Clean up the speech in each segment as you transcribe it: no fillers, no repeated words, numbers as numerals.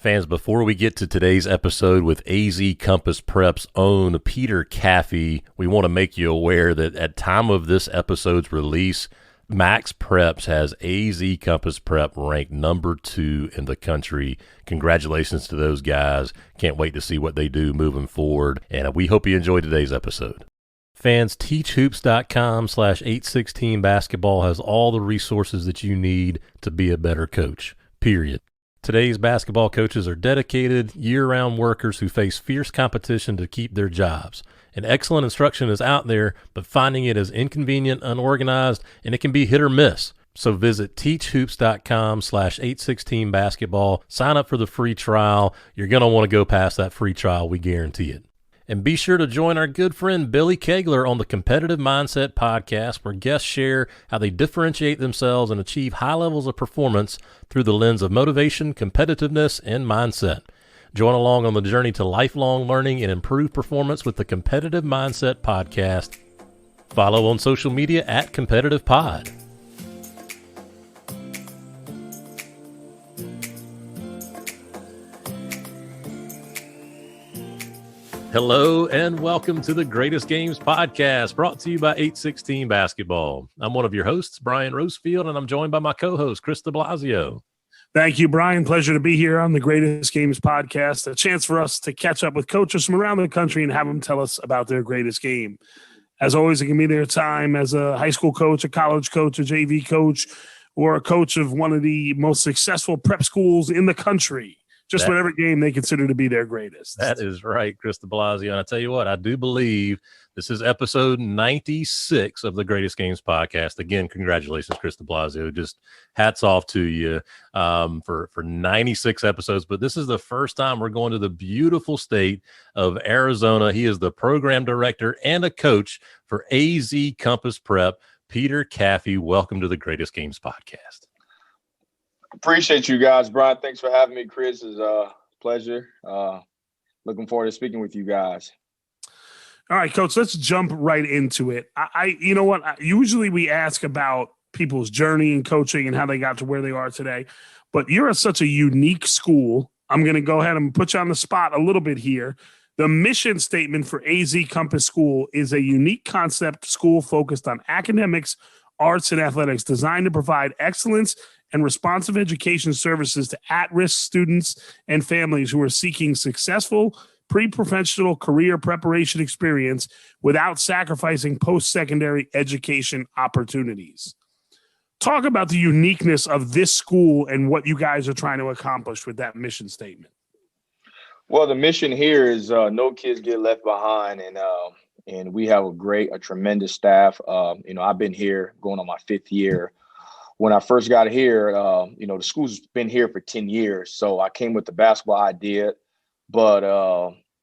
Fans, before we get to today's episode with AZ Compass Prep's own Peter Kaffey, we want to make you aware that at time of this episode's release, Max Preps has AZ Compass Prep ranked number 2 in the country. Congratulations to those guys. Can't wait to see what they do moving forward, and we hope you enjoyed today's episode. Fans, teachhoops.com/816 basketball has all the resources that you need to be a better coach, period. Today's basketball coaches are dedicated, year-round workers who face fierce competition to keep their jobs. And excellent instruction is out there, but finding it is inconvenient, unorganized, and it can be hit or miss. So visit teachhoops.com/816 basketball. Sign up for the free trial. You're going to want to go past that free trial. We guarantee it. And be sure to join our good friend Billy Kegler on the Competitive Mindset podcast, where guests share how they differentiate themselves and achieve high levels of performance through the lens of motivation, competitiveness, and mindset. Join along on the journey to lifelong learning and improved performance with the Competitive Mindset podcast. Follow on social media at Competitive Pod. Hello and welcome to the Greatest Games podcast, brought to you by 816 Basketball. I'm one of your hosts, Brian Rosefield, and I'm joined by my co-host, Kris de Blasio. Thank you, Brian. Pleasure to be here on the Greatest Games podcast, a chance for us to catch up with coaches from around the country and have them tell us about their greatest game. As always, it can be their time as a high school coach, a college coach, a JV coach, or a coach of one of the most successful prep schools in the country. Just whatever game they consider to be their greatest. That is right, Kris de Blasio. And I tell you what, I do believe this is episode 96 of the Greatest Games podcast. Again, congratulations, Kris de Blasio. Just hats off to you for 96 episodes. But this is the first time we're going to the beautiful state of Arizona. He is the program director and a coach for AZ Compass Prep. Peter Kaffey, welcome to the Greatest Games podcast. Appreciate you guys, Brian. Thanks for having me, Kris. It's a pleasure. Looking forward to speaking with you guys. All right, Coach, let's jump right into it. You know what? Usually we ask about people's journey in coaching and how they got to where they are today, but you're at such a unique school. I'm going to go ahead and put you on the spot a little bit here. The mission statement for AZ Compass School is a unique concept school focused on academics, arts, and athletics, designed to provide excellence and responsive education services to at-risk students and families who are seeking successful pre-professional career preparation experience without sacrificing post-secondary education opportunities. Talk about the uniqueness of this school and what you guys are trying to accomplish with that mission statement. Well, the mission here is no kids get left behind, and we have a tremendous staff. I've been here going on my 5th year. When I first got here, the school's been here for 10 years. So I came with the basketball idea, but,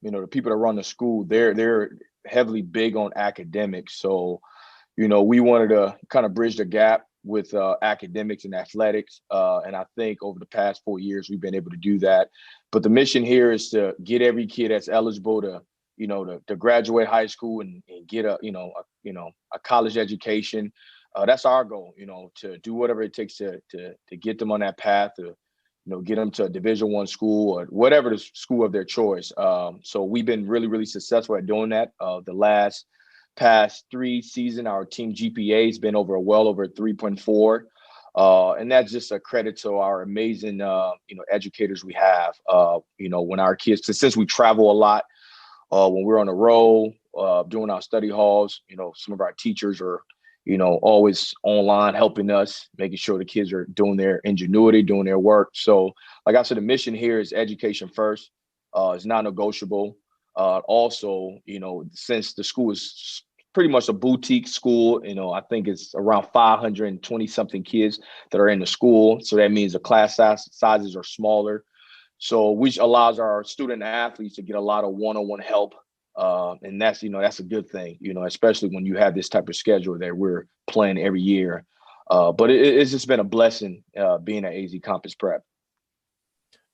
the people that run the school, they're heavily big on academics. So, we wanted to kind of bridge the gap with academics and athletics. And I think over the past 4 years, we've been able to do that. But the mission here is to get every kid that's eligible to graduate high school and get a college education. That's our goal, to do whatever it takes to get them on that path, to, get them to a Division I school or whatever the school of their choice. So we've been really, really successful at doing that. The past 3 seasons, our team GPA has been well over 3.4. And that's just a credit to our amazing, educators we have. When our kids, since we travel a lot, when we're on the road, doing our study halls, some of our teachers are always online helping us, making sure the kids are doing their ingenuity, doing their work. So like I said, the mission here is education first. It's non-negotiable. Also, since the school is pretty much a boutique school, I think it's around 520 something kids that are in the school. So that means the class sizes are smaller. So which allows our student athletes to get a lot of one-on-one help. And that's a good thing, especially when you have this type of schedule that we're playing every year. But it's just been a blessing being at AZ Compass Prep.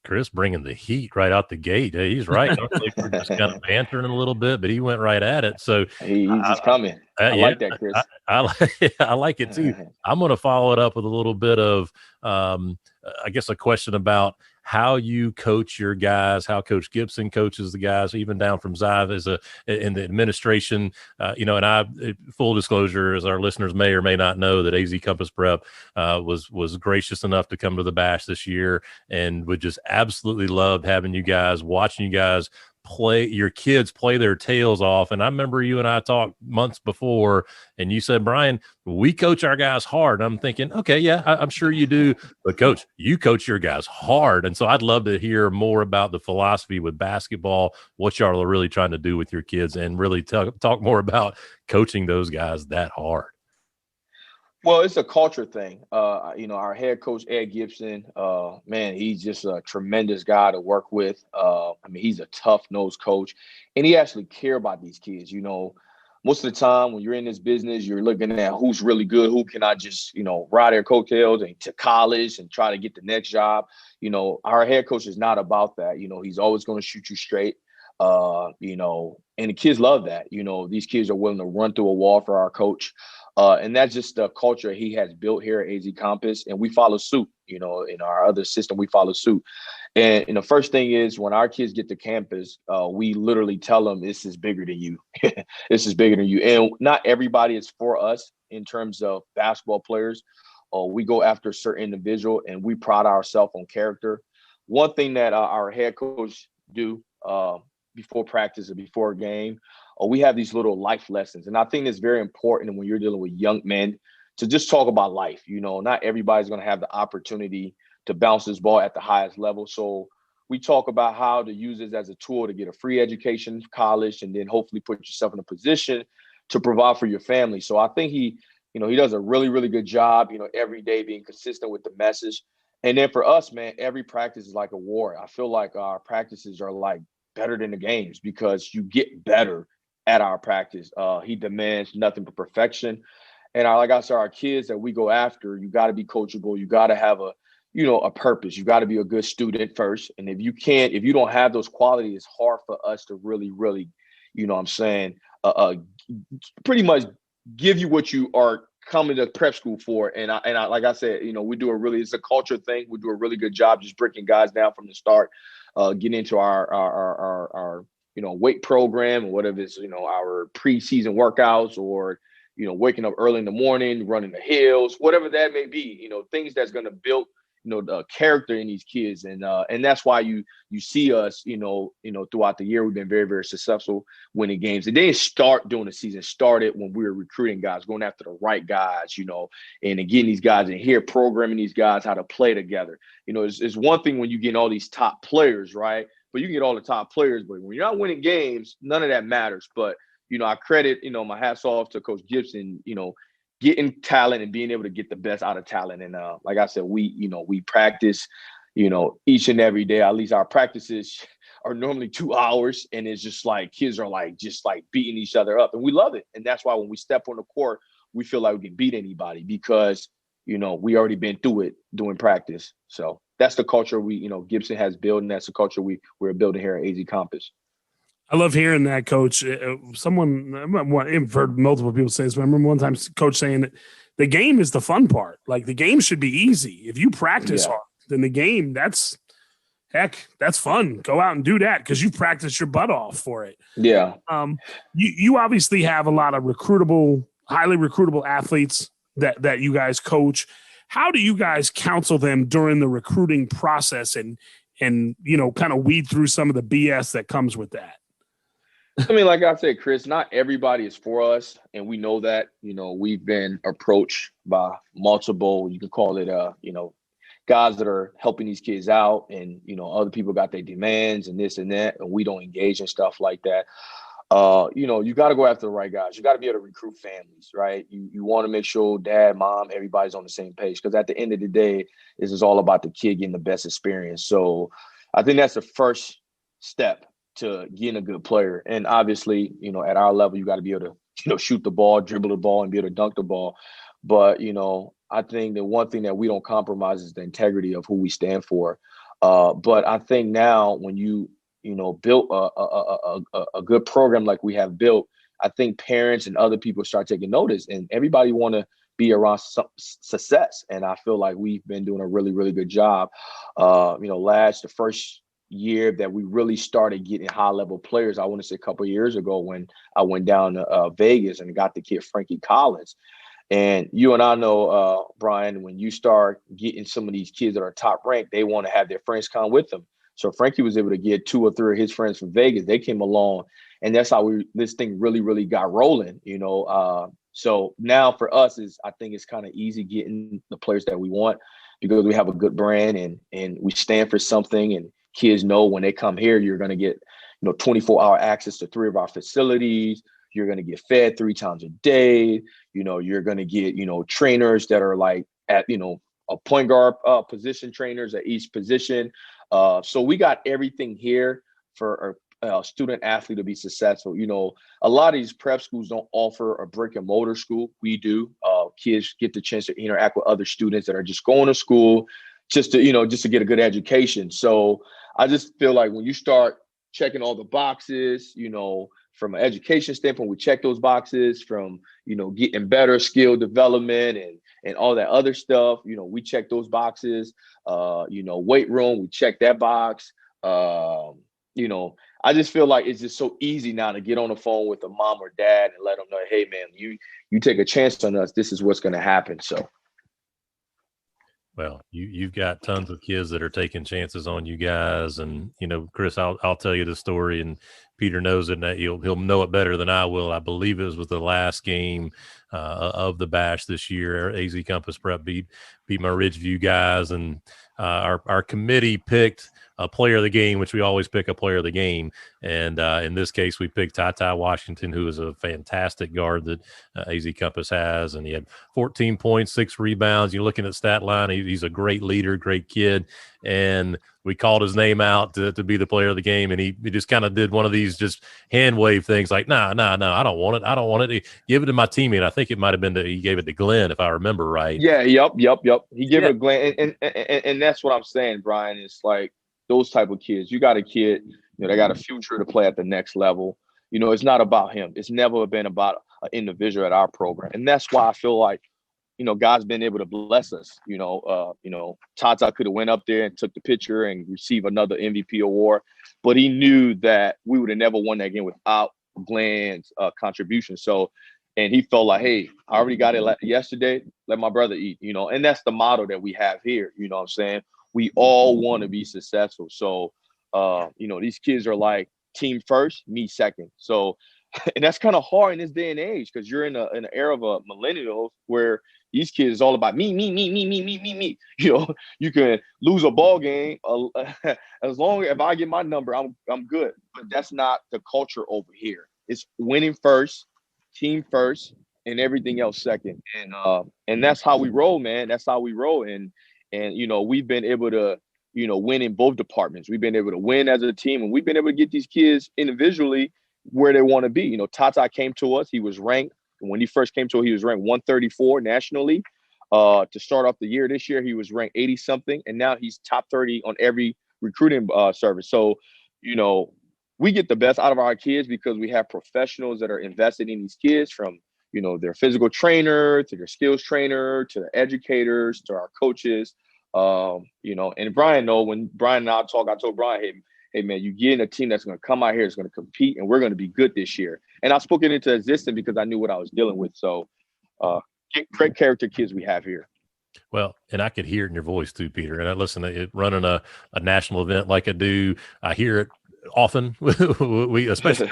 Kris bringing the heat right out the gate. Hey, he's right. We're just kind of bantering a little bit, but he went right at it. So he's just coming. I like that, Kris. I like it too. I'm going to follow it up with a little bit of, I guess, a question about how you coach your guys, how Coach Gibson coaches the guys, even down from Zive in the administration. And full disclosure, as our listeners may or may not know, that AZ Compass Prep was gracious enough to come to the Bash this year, and would just absolutely love having you guys, watching you guys your kids play their tails off. And I remember you and I talked months before, and you said, Brian, we coach our guys hard. I'm thinking, okay, yeah, I'm sure you do, but Coach, you coach your guys hard. And so I'd love to hear more about the philosophy with basketball, what y'all are really trying to do with your kids, and really talk more about coaching those guys that hard. Well, it's a culture thing. Our head coach, Ed Gibson, man, he's just a tremendous guy to work with. He's a tough-nosed coach, and he actually cares about these kids. Most of the time when you're in this business, you're looking at who's really good, who can I just, ride their coattails and to college and try to get the next job. Our head coach is not about that. He's always going to shoot you straight. And the kids love that. These kids are willing to run through a wall for our coach. And that's just the culture he has built here at AZ Compass, and we follow suit. In our other system, we follow suit. And the first thing is, when our kids get to campus, we literally tell them, this is bigger than you. This is bigger than you. And not everybody is for us in terms of basketball players. We go after a certain individual, and we pride ourselves on character. One thing that our head coach do before practice or before a game, we have these little life lessons. And I think it's very important when you're dealing with young men to just talk about life. Not everybody's going to have the opportunity to bounce this ball at the highest level. So we talk about how to use this as a tool to get a free education, college, and then hopefully put yourself in a position to provide for your family. So I think he does a really, really good job, every day being consistent with the message. And then for us, man, every practice is like a war. I feel like our practices are like better than the games because you get better at our practice. He demands nothing but perfection. And like I said, our kids that we go after, you got to be coachable. You got to have a purpose. You got to be a good student first. And if you don't have those qualities, it's hard for us to really, really, pretty much give you what you are coming to prep school for. And I like I said, it's a culture thing. We do a really good job just breaking guys down from the start, getting into our weight program, or whatever it's, our preseason workouts, or, waking up early in the morning, running the hills, whatever that may be, things that's going to build, the character in these kids. And that's why you see us, throughout the year, we've been very, very successful winning games. And they didn't start during the season, started when we were recruiting guys, going after the right guys, and getting these guys in here, programming these guys how to play together. It's one thing when you get all these top players, right? But you can get all the top players, but when you're not winning games, none of that matters. But, I credit, my hats off to Coach Gibson, getting talent and being able to get the best out of talent. And like I said, we practice, each and every day. At least our practices are normally 2 hours, and it's just like kids are just beating each other up, and we love it. And that's why when we step on the court, we feel like we can beat anybody because, we already been through it doing practice. So that's the culture Gibson has built, and that's the culture we're building here at AZ Compass. I love hearing that, Coach. I've heard multiple people say this, but I remember one time Coach saying that the game is the fun part. Like, the game should be easy. If you practice hard, then the game, that's fun. Go out and do that because you practiced your butt off for it. Yeah. You obviously have a lot of highly recruitable athletes that you guys coach. How do you guys counsel them during the recruiting process and kind of weed through some of the BS that comes with that? Like I said, Kris, not everybody is for us, and we know that. We've been approached by multiple, you can call it, guys that are helping these kids out, and, other people got their demands and this and that, and we don't engage in stuff like that. You got to go after the right guys. You got to be able to recruit families, right? You want to make sure dad, mom, everybody's on the same page, because at the end of the day, this is all about the kid getting the best experience. So I think that's the first step to getting a good player. And obviously, at our level, you got to be able to, shoot the ball, dribble the ball, and be able to dunk the ball. But, I think the one thing that we don't compromise is the integrity of who we stand for. But I think now when you built a good program like we have built, I think parents and other people start taking notice, and everybody want to be around success. And I feel like we've been doing a really, really good job. The first year that we really started getting high level players, I want to say a couple of years ago when I went down to Vegas and got the kid Frankie Collins. And you and I know, Brian, when you start getting some of these kids that are top ranked, they want to have their friends come with them. So Frankie was able to get 2 or 3 of his friends from Vegas. They came along, and that's how this thing really, really got rolling, So now for us I think it's kind of easy getting the players that we want because we have a good brand and we stand for something, and kids know when they come here, you're going to get, 24-hour access to 3 of our facilities. You're going to get fed 3 times a day. You're going to get, trainers that are like at, a point guard position trainers at each position. So we got everything here for a student athlete to be successful. A lot of these prep schools don't offer a brick and mortar school. We do. Kids get the chance to interact with other students that are just going to school just to get a good education. So I just feel like when you start checking all the boxes, from an education standpoint, we check those boxes from, getting better skill development and all that other stuff. We check those boxes, weight room, we check that box. I just feel like it's just so easy now to get on the phone with a mom or dad and let them know, hey, man, you take a chance on us. This is what's going to happen. So. Well, you've got tons of kids that are taking chances on you guys, and Kris, I'll tell you the story, and Peter knows it, and he'll know it better than I will. I believe it was the last game of the Bash this year. AZ Compass Prep beat my Ridgeview guys, and our committee picked a player of the game, which we always pick a player of the game. And in this case, we picked Ty Washington, who is a fantastic guard that AZ Compass has. And he had 14 points, 6 rebounds. You're looking at stat line. He's a great leader, great kid. And we called his name out to be the player of the game. And he just kind of did one of these just hand wave things like, no, I don't want it. I don't want it. Give it to my teammate. I think it mighthave been he gave it to Glenn, if I remember right. Yeah. Yep. He gave it to Glenn. And that's what I'm saying, Brian. It's like, those type of kids, you got a kid, they got a future to play at the next level. It's not about him. It's never been about an individual at our program. And that's why I feel like, God's been able to bless us. Tata could have went up there and took the picture and received another MVP award, but he knew that we would have never won that game without Glenn's contribution. So, and he felt like, hey, I already got it yesterday. Let my brother eat, and that's the motto that we have here. You know what I'm saying? We all want to be successful. So, these kids are like team first, me second. So, and that's kind of hard in this day and age because you're in an era of a millennial where these kids is all about me. You can lose a ball game as long as if I get my number, I'm good. But that's not the culture over here. It's winning first, team first, and everything else second. And that's how we roll, man. That's how we roll. And we've been able to, win in both departments. We've been able to win as a team, and we've been able to get these kids individually where they want to be. Tata came to us. He was ranked. When he first came to us, he was ranked 134 nationally. To start off the year this year, he was ranked 80-something, and now he's top 30 on every recruiting service. So, we get the best out of our kids because we have professionals that are invested in these kids from, their physical trainer to their skills trainer to the educators to our coaches. And Brian when Brian and I talk, I told Brian, hey man, you get in a team that's going to come out here, it's going to compete, and we're going to be good this year. And I spoke it into existence because I knew what I was dealing with. So great character kids we have here. Well, and I could hear it in your voice too, Peter. And I listen to it running a national event like I do. I hear it often. We especially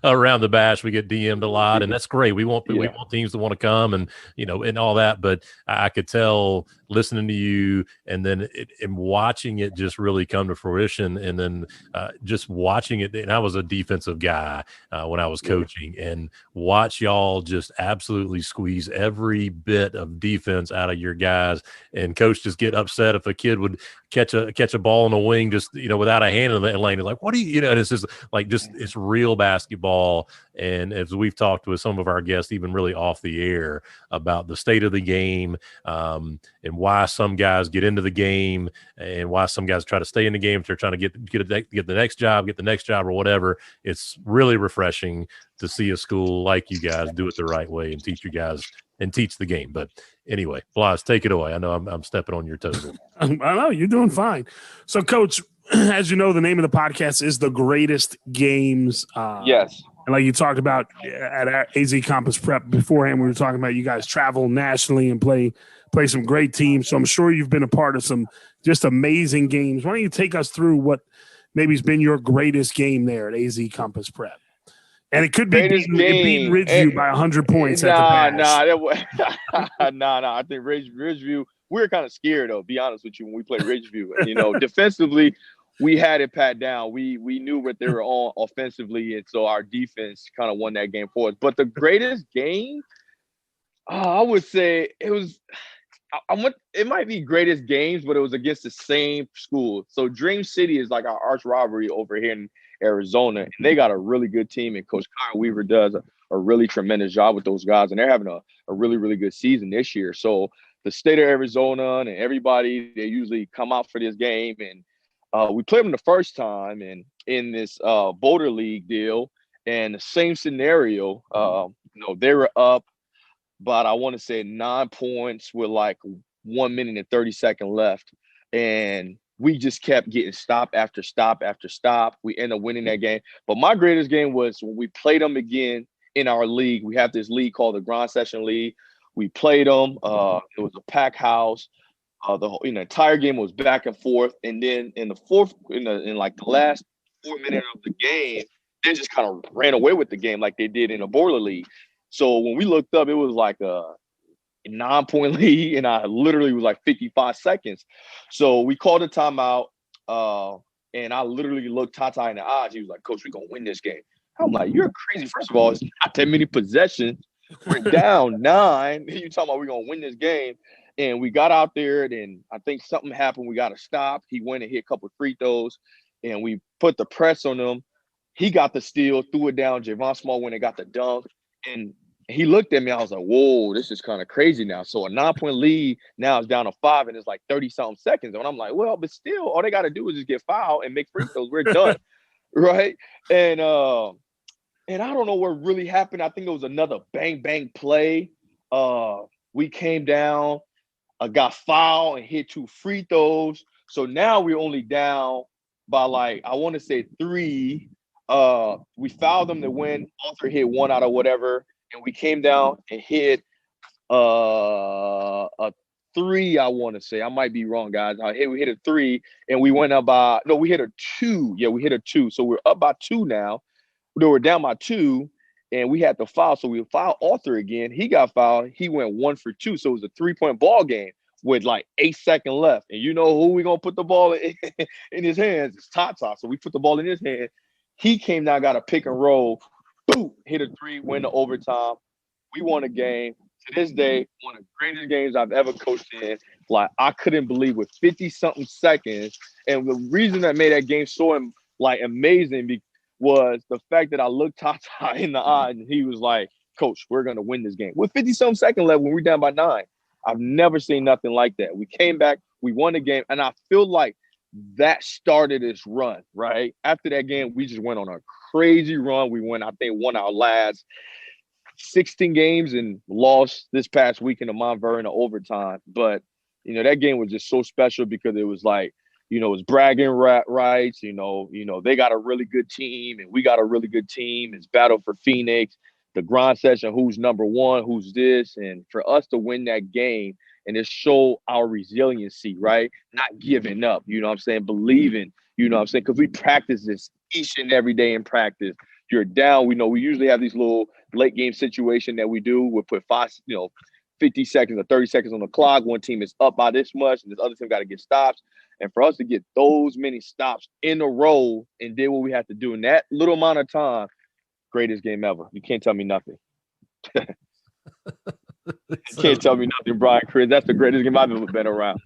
around the Bash, we get DM'd a lot, and that's great. We want teams to want to come and and all that. But I could tell listening to you and then and watching it just really come to fruition, and then just watching it. And I was a defensive guy when I was coaching, and watch y'all just absolutely squeeze every bit of defense out of your guys. And coach just get upset if a kid would catch a ball in the wing just without a hand in the lane. It's like, what do you and it's just like it's real basketball. And as we've talked with some of our guests, even really off the air, about the state of the game, and why some guys get into the game and why some guys try to stay in the game if they're trying to get the next job or whatever. It's really refreshing to see a school like you guys do it the right way and teach you guys and teach the game. But anyway, Blas, take it away. I know I'm stepping on your toes. I know you're doing fine. So, Coach, as you know, the name of the podcast is The Greatest Games. Yes. And like you talked about at our AZ Campus Prep beforehand, we were talking about you guys travel nationally and play some great teams. So I'm sure you've been a part of some just amazing games. Why don't you take us through what maybe has been your greatest game there at AZ Campus Prep? And it could be beating Ridgeview by 100 points at the bash. I think Ridgeview, we were kind of scared, though, be honest with you, when we played Ridgeview. And, defensively, we had it pat down. We knew what they were on offensively, and so our defense kind of won that game for us. But the greatest game, I would say it was it might be greatest games, but it was against the same school. So Dream City is like our arch rivalry over here in Arizona, and they got a really good team, and Coach Kyle Weaver does a really tremendous job with those guys, and they're having a really, really good season this year. So the state of Arizona and everybody, they usually come out for this game, and we played them the first time and in this Boulder League deal, and the same scenario. They were up, but I want to say 9 points with like 1 minute and 30 seconds left, and we just kept getting stop after stop after stop. We ended up winning that game. But my greatest game was when we played them again in our league. We have this league called the Grind Session League. We played them. It was a packed house. The entire game was back and forth, and then in the last 4 minutes of the game, they just kind of ran away with the game like they did in the Boiler League. So when we looked up, it was like a 9-point lead, and I literally was like 55 seconds. So we called a timeout, and I literally looked Tata in the eyes. He was like, "Coach, we're gonna win this game." I'm like, "You're crazy. First of all, it's not that many possessions. We're down 9. You talking about we're gonna win this game?" And we got out there, and I think something happened. We got to stop. He went and hit a couple of free throws, and we put the press on him. He got the steal, threw it down. Javon Small went and got the dunk. And he looked at me. I was like, whoa, this is kind of crazy now. So a 9-point lead now is down to 5, and it's like 30-something seconds. And I'm like, well, but still, all they got to do is just get fouled and make free throws. We're done, right? And I don't know what really happened. I think it was another bang play. We came down. Got fouled and hit 2 free throws. So now we're only down by like, I want to say 3. We fouled them to win. Arthur hit 1 out of whatever. And we came down and hit a 3, I want to say. I might be wrong, guys. We hit a 3, and we went up by – no, we hit a 2. Yeah, we hit a 2. So we're up by 2 now. We're down by 2. And we had to foul, so we fouled Arthur again. He got fouled. He went 1 for 2, so it was a 3-point ball game with like 8 seconds left. And you know who we gonna put the ball in his hands? It's Tata. So we put the ball in his hand. He came down, got a pick and roll, boom, hit a 3, win the overtime. We won a game. To this day, one of the greatest games I've ever coached in. Like, I couldn't believe with 50-something seconds. And the reason that made that game so amazing was the fact that I looked Tata in the eye, and he was like, "Coach, we're going to win this game." With 50-something seconds left when we're down by 9. I've never seen nothing like that. We came back, we won the game, and I feel like that started this run, right? After that game, we just went on a crazy run. We won our last 16 games and lost this past weekend to Mount Vernon overtime. But, that game was just so special because it was like, it's bragging rights. They got a really good team, and we got a really good team. It's battle for Phoenix, the grind session, who's number 1, who's this. And for us to win that game and it show our resiliency, right? Not giving up, believing, because we practice this each and every day in practice. You're down. We usually have these little late game situation that we do. We'll put 50 seconds or 30 seconds on the clock. One team is up by this much, and this other team got to get stops. And for us to get those many stops in a row and did what we had to do in that little amount of time, greatest game ever. You can't tell me nothing. You can't tell me nothing, Brian, Kris. That's the greatest game I've ever been around,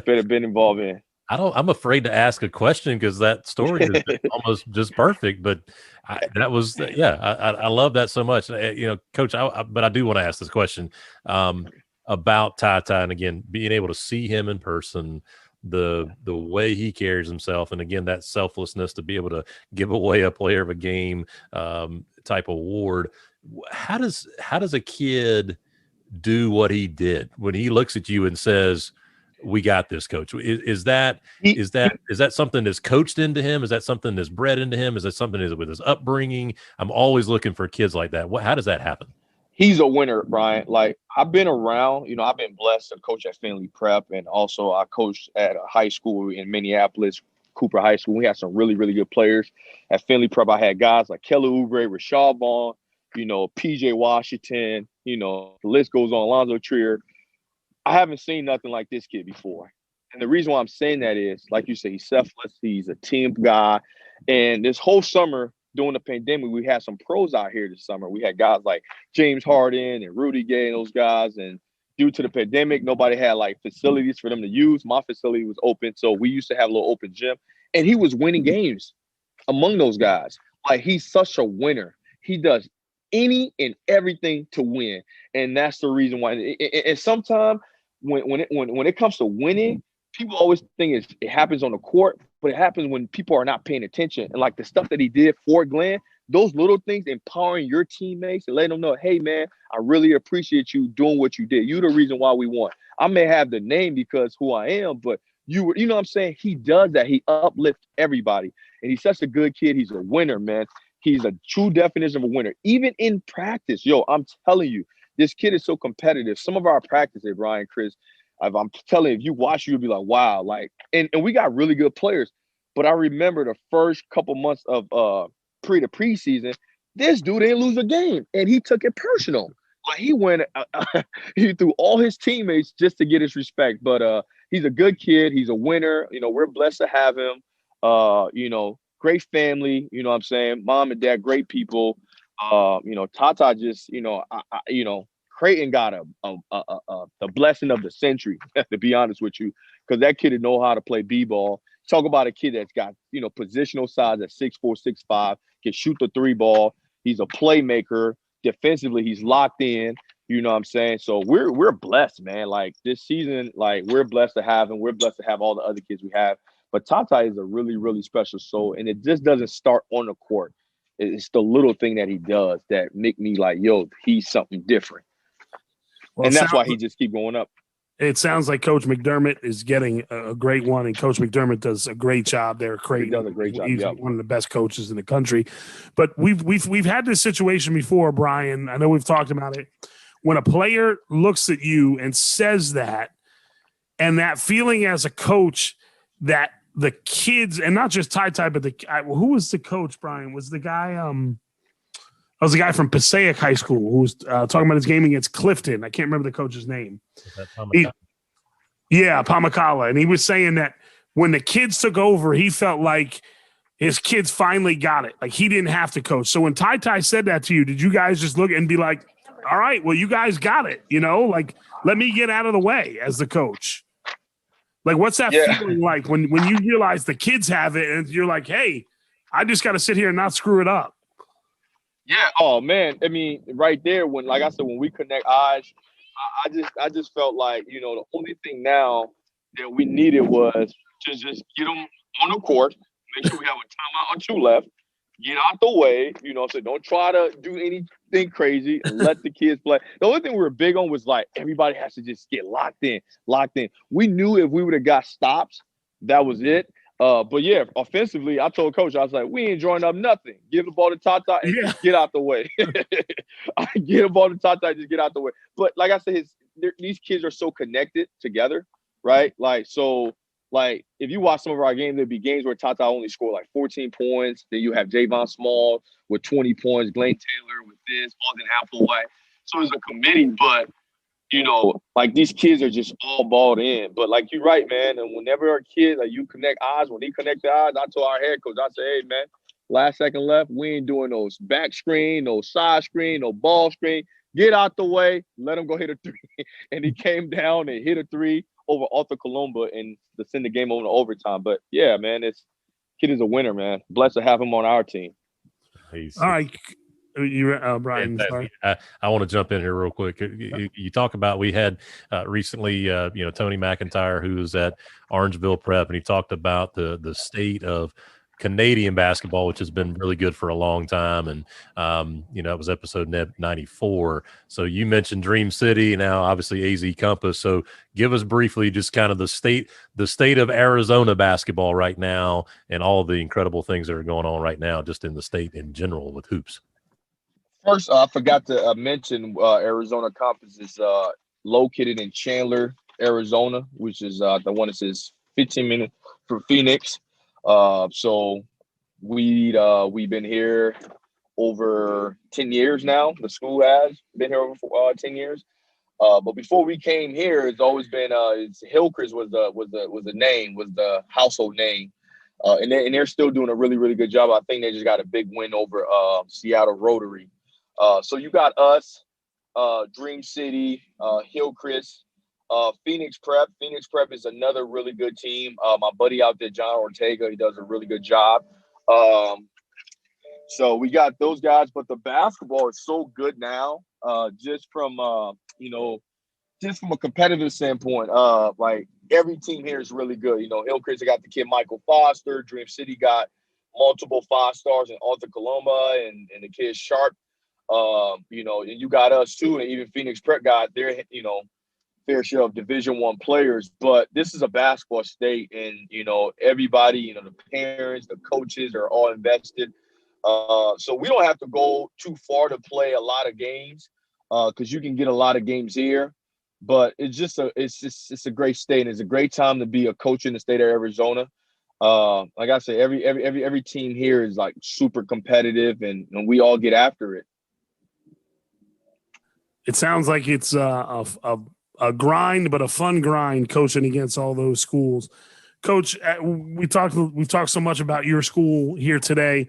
been involved in. I'm afraid to ask a question because that story is almost just perfect. But I love that so much. Coach, but I do want to ask this question. about Ty, and again, being able to see him in person, the way he carries himself, and again, that selflessness to be able to give away a player of a game type award. How does a kid do what he did when he looks at you and says, "We got this, coach"? Is that something that's coached into him? Is that something that's bred into him? Is that something that's with his upbringing? I'm always looking for kids like that. How does that happen? He's a winner, Brian. Like, I've been around, I've been blessed to coach at Finley Prep, and also I coached at a high school in Minneapolis, Cooper High School. We had some really, really good players. At Finley Prep, I had guys like Kelly Oubre, Rashad Vaughn, PJ Washington, the list goes on, Alonzo Trier. I haven't seen nothing like this kid before. And the reason why I'm saying that is, like you say, he's selfless. He's a team guy. And this whole summer, during the pandemic, we had some pros out here this summer. We had guys like James Harden and Rudy Gay and those guys. And due to the pandemic, nobody had like facilities for them to use. My facility was open, so we used to have a little open gym. And he was winning games among those guys. Like, he's such a winner. He does any and everything to win. And that's the reason why. And sometimes when it comes to winning, people always think it happens on the court, but it happens when people are not paying attention. And like the stuff that he did for Glenn, those little things, empowering your teammates and letting them know, hey, man, I really appreciate you doing what you did. You're the reason why we won. I may have the name because who I am, but you know what I'm saying? He does that. He uplifts everybody. And he's such a good kid. He's a winner, man. He's a true definition of a winner. Even in practice, I'm telling you, this kid is so competitive. Some of our practices, Brian, Kris, I'm telling you, if you watch, you'll be like, wow. Like, and we got really good players. But I remember the first couple months of the preseason, this dude didn't lose a game, and he took it personal. Like, he went, he threw all his teammates just to get his respect. But he's a good kid. He's a winner. We're blessed to have him. Great family. You know what I'm saying? Mom and dad, great people. Tata just, Creighton got the blessing of the century, to be honest with you, because that kid know how to play b-ball. Talk about a kid that's got, positional size at 6'4", 6'5", can shoot the three ball. He's a playmaker. Defensively, he's locked in. You know what I'm saying? So we're blessed, man. Like, this season, like, we're blessed to have him. We're blessed to have all the other kids we have. But Tata is a really, really special soul, and it just doesn't start on the court. It's the little thing that he does that make me like, yo, he's something different. Well, and that's why he just keep going up. It sounds like Coach McDermott is getting a great one, and Coach McDermott does a great job there. Creighton, he does a great job. He's one of the best coaches in the country. But we've had this situation before, Brian. I know we've talked about it. When a player looks at you and says that, and that feeling as a coach that the kids, and not just Ty, but who was the coach, Brian? Was the guy I was the guy from Passaic High School who was talking about his game against Clifton. I can't remember the coach's name. Pamacala. And he was saying that when the kids took over, he felt like his kids finally got it. Like, he didn't have to coach. So when Ty said that to you, did you guys just look and be like, all right, well, you guys got it, like, let me get out of the way as the coach? Like, what's that feeling like when you realize the kids have it and you're like, hey, I just got to sit here and not screw it up? Yeah. Oh, man. I mean, right there, when, like I said, when we connect eyes, I just felt like, the only thing now that we needed was to just get them on the court, make sure we have a timeout or two left, get out the way, so don't try to do anything crazy and let the kids play. The only thing we were big on was, like, everybody has to just get locked in. We knew if we would have got stops, that was it. But yeah, offensively, I told Coach, I was like, we ain't drawing up nothing. Give the ball to Tata and just get out the way. Get the ball to Tata and just get out the way. But like I said, these kids are so connected together, right? Like, if you watch some of our games, there'd be games where Tata only scored like 14 points. Then you have Javon Small with 20 points, Glenn Taylor with this, Alden Applewhite. So it's a committee, but like, these kids are just all balled in. But like, you're right, man. And whenever a kid, like, you connect eyes, when he connect the eyes, I told our head coach, I said, hey, man, last second left, we ain't doing those back screen, no side screen, no ball screen. Get out the way, let him go hit a three. And he came down and hit a three over Arthur Colomba and to send the game over to overtime. But yeah, man, kid is a winner, man. Blessed to have him on our team. All right. Brian, And sorry. I want to jump in here real quick. You talk about, we had recently, Tony McIntyre, who was at Orangeville Prep, and he talked about the state of Canadian basketball, which has been really good for a long time. And, it was episode 94. So you mentioned Dream City, now obviously AZ Compass. So give us briefly just kind of the state of Arizona basketball right now and all of the incredible things that are going on right now, just in the state in general with hoops. First, I forgot to mention Arizona Compass is located in Chandler, Arizona, which is the one that says 15 minutes from Phoenix. So we've been here over 10 years now. The school has been here over 10 years. But before we came here, it's always been Hillcrest was the name, was the household name. And they're still doing a really, really good job. I think they just got a big win over Seattle Rotary. So you got us, Dream City, Hillcrest, Phoenix Prep. Phoenix Prep is another really good team. My buddy out there, John Ortega, he does a really good job. So we got those guys, but the basketball is so good now, just from a competitive standpoint. Like every team here is really good. Hillcrest got the kid Michael Foster. Dream City got multiple 5-stars in Arthur Coloma and the kid Sharp. And you got us too, and even Phoenix Prep got their, fair share of Division I players. But this is a basketball state, and everybody, the parents, the coaches are all invested. So we don't have to go too far to play a lot of games, because you can get a lot of games here. But it's a great state, and it's a great time to be a coach in the state of Arizona. Like I say, every team here is like super competitive, and we all get after it. It sounds like it's a grind, but a fun grind, coaching against all those schools. Coach, we've talked so much about your school here today.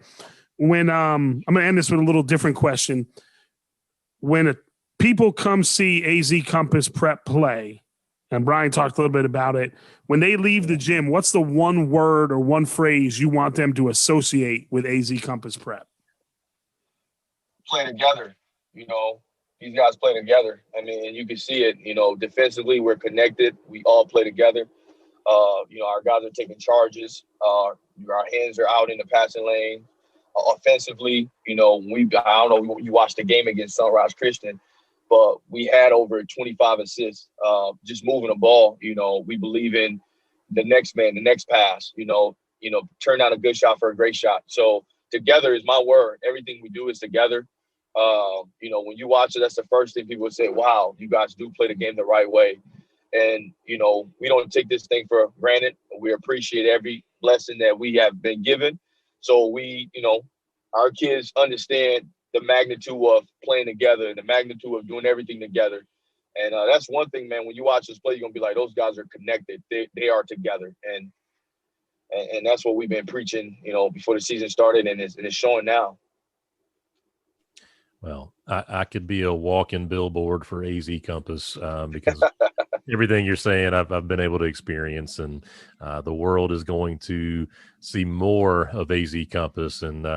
When I'm going to end this with a little different question. When people come see AZ Compass Prep play, and Brian talked a little bit about it, when they leave the gym, what's the one word or one phrase you want them to associate with AZ Compass Prep? Play together, These guys play together. I mean, and you can see it, defensively, we're connected. We all play together. Our guys are taking charges. Our hands are out in the passing lane. Offensively, I don't know, you watched the game against Sunrise Christian, but we had over 25 assists, just moving the ball. We believe in the next man, the next pass, turn out a good shot for a great shot. So together is my word. Everything we do is together. When you watch it, that's the first thing people would say, wow, you guys do play the game the right way. And, we don't take this thing for granted. We appreciate every blessing that we have been given. So our kids understand the magnitude of playing together and the magnitude of doing everything together. And that's one thing, man, when you watch this play, you're going to be like, those guys are connected. They are together. And that's what we've been preaching, before the season started, and it's showing now. Well, I could be a walk-in billboard for AZ Compass, because everything you're saying, I've been able to experience, and the world is going to see more of AZ Compass, and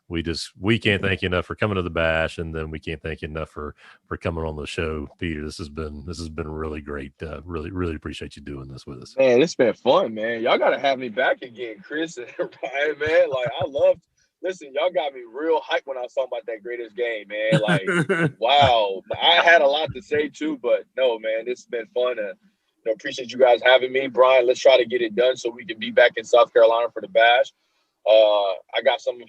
we can't thank you enough for coming to the bash, and then we can't thank you enough for coming on the show, Peter. This has been really great. Really appreciate you doing this with us. Man, it's been fun, man. Y'all gotta have me back again, Kris and Brian, man. Like listen, y'all got me real hyped when I was talking about that greatest game, man. Like, wow. I had a lot to say too, but no, man, this has been fun. Appreciate you guys having me. Brian, let's try to get it done so we can be back in South Carolina for the bash. I got some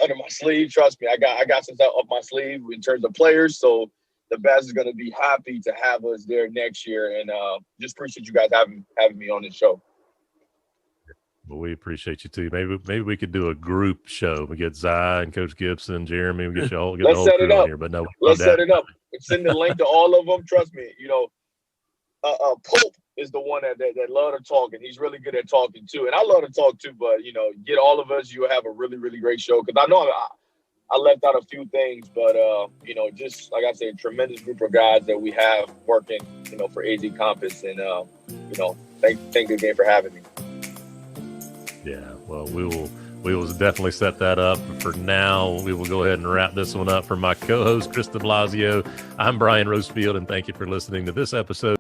under my sleeve. Trust me, I got some stuff up my sleeve in terms of players. So the bash is gonna be happy to have us there next year. And just appreciate you guys having me on this show. Well, we appreciate you too. Maybe we could do a group show. We get Zai and Coach Gibson, Jeremy. We get the whole crew on here. But no, let's set it up. Send the link to all of them. Trust me. Pope is the one that love to talk, and he's really good at talking too. And I love to talk too. But get all of us. You'll have a really, really great show. Because I know I left out a few things, but just like I said, tremendous group of guys that we have working, for AZ Compass, and thank you again for having me. Yeah, well, We will definitely set that up. But for now, we will go ahead and wrap this one up. For my co-host, Kris de Blasio, I'm Brian Rosefield, and thank you for listening to this episode